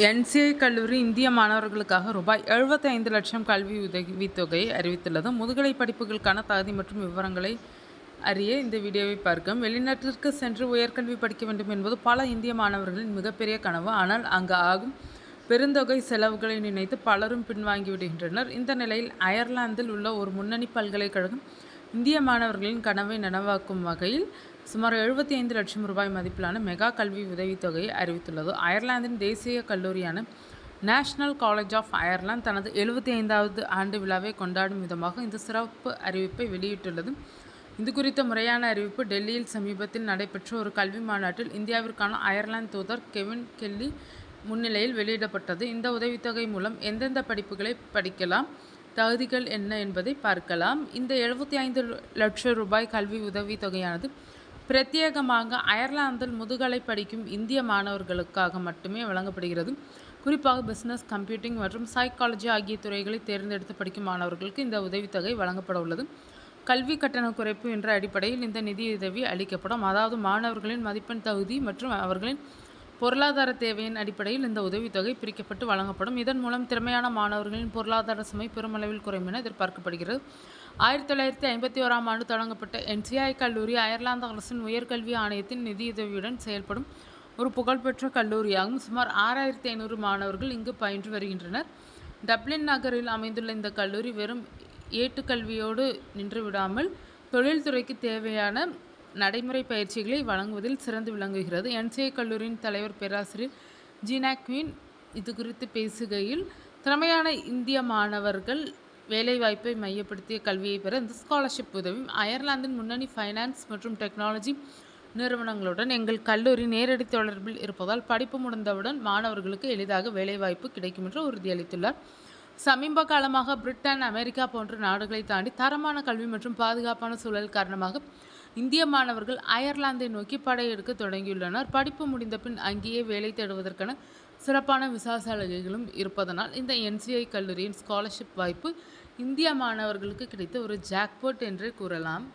NCI கல்லூரி இந்திய மாணவர்களுக்காக ரூபாய் 75 லட்சம் கல்வி உதவித்தொகையை அறிவித்துள்ளது. முதுகலை படிப்புகளுக்கான தகுதி மற்றும் விவரங்களை அறிய இந்த வீடியோவை பார்க்கவும். வெளிநாட்டிற்கு சென்று உயர்கல்வி படிக்க வேண்டும் என்பது பல இந்திய மாணவர்களின் மிகப்பெரிய கனவு. ஆனால் அங்கு ஆகும் பெருந்தொகை செலவுகளை நினைத்து பலரும் பின்வாங்கிவிடுகின்றனர். இந்த நிலையில் அயர்லாந்தில் உள்ள ஒரு முன்னணி பல்கலைக்கழகம் இந்திய மாணவர்களின் கனவை நனவாக்கும் வகையில் சுமார் 75 லட்சம் ரூபாய் மதிப்பிலான மெகா கல்வி உதவித்தொகையை அறிவித்துள்ளது. அயர்லாந்தின் தேசிய கல்லூரியான நேஷனல் காலேஜ் ஆஃப் அயர்லாந்து தனது 75வது ஆண்டு விழாவை கொண்டாடும் விதமாக இந்த சிறப்பு அறிவிப்பை வெளியிட்டுள்ளது. இது குறித்த முறையான அறிவிப்பு டெல்லியில் சமீபத்தில் நடைபெற்ற ஒரு கல்வி மாநாட்டில் இந்தியாவிற்கான அயர்லாந்து தூதர் கெவின் கெல்லி முன்னிலையில் வெளியிடப்பட்டது. இந்த உதவித்தொகை மூலம் எந்தெந்த படிப்புகளை படிக்கலாம், தகுதிகள் என்ன என்பதை பார்க்கலாம். இந்த 75 லட்சம் ரூபாய் கல்வி உதவித்தொகையானது பிரத்யேகமாக அயர்லாந்தில் முதுகலை படிக்கும் இந்திய மாணவர்களுக்காக மட்டுமே வழங்கப்படுகிறது. குறிப்பாக பிசினஸ், கம்ப்யூட்டிங் மற்றும் சைக்காலஜி ஆகிய துறைகளை தேர்ந்தெடுத்து படிக்கும் மாணவர்களுக்கு இந்த உதவித்தொகை வழங்கப்பட உள்ளது. கல்வி கட்டண குறைப்பு என்ற அடிப்படையில் இந்த நிதியுதவி அளிக்கப்படும். அதாவது மாணவர்களின் மதிப்பெண், தகுதி மற்றும் அவர்களின் பொருளாதார தேவையின் அடிப்படையில் இந்த உதவித்தொகை பிரிக்கப்பட்டு வழங்கப்படும். இதன் மூலம் திறமையான மாணவர்களின் பொருளாதார சுமை பெருமளவில் குறையும் என எதிர்பார்க்கப்படுகிறது. 1951ஆம் ஆண்டு தொடங்கப்பட்ட என்சிஐ கல்லூரி அயர்லாந்து அரசின் உயர்கல்வி ஆணையத்தின் நிதியுதவியுடன் செயல்படும் ஒரு புகழ்பெற்ற கல்லூரியாகும். சுமார் 6500 மாணவர்கள் இங்கு பயின்று வருகின்றனர். டப்ளின் நகரில் அமைந்துள்ள இந்த கல்லூரி வெறும் ஏட்டுக்கல்வியோடு நின்றுவிடாமல் தொழில்துறைக்கு தேவையான நடைமுறை பயிற்சிகளை வழங்குவதில் சிறந்து விளங்குகிறது. என்சிஐ கல்லூரியின் தலைவர் பேராசிரியர் ஜீனா குயின் இது குறித்து பேசுகையில், திறமையான இந்திய மாணவர்கள் வேலைவாய்ப்பை மையப்படுத்திய கல்வியை பெற இந்த ஸ்காலர்ஷிப் உதவும். அயர்லாந்தின் முன்னணி ஃபைனான்ஸ் மற்றும் டெக்னாலஜி நிறுவனங்களுடன் எங்கள் கல்லூரி நேரடி தொடர்பில் இருப்பதால் படிப்பு முடிந்தவுடன் மாணவர்களுக்கு எளிதாக வேலைவாய்ப்பு கிடைக்கும் என்று உறுதியளித்துள்ளார். சமீப காலமாக பிரிட்டன், அமெரிக்கா போன்ற நாடுகளை தாண்டி தரமான கல்வி மற்றும் பாதுகாப்பான சூழல் காரணமாக இந்திய மாணவர்கள் அயர்லாந்தை நோக்கி படையெடுக்க தொடங்கியுள்ளனர். படிப்பு முடிந்த பின் அங்கேயே வேலை தேடுவதற்கான சிறப்பான விசா சலுகைகளும் இருப்பதனால் இந்த என்சிஐ கல்லூரியின் ஸ்காலர்ஷிப் வாய்ப்பு இந்திய மாணவர்களுக்கு கிடைத்த ஒரு ஜாக்பாட் என்றே கூறலாம்.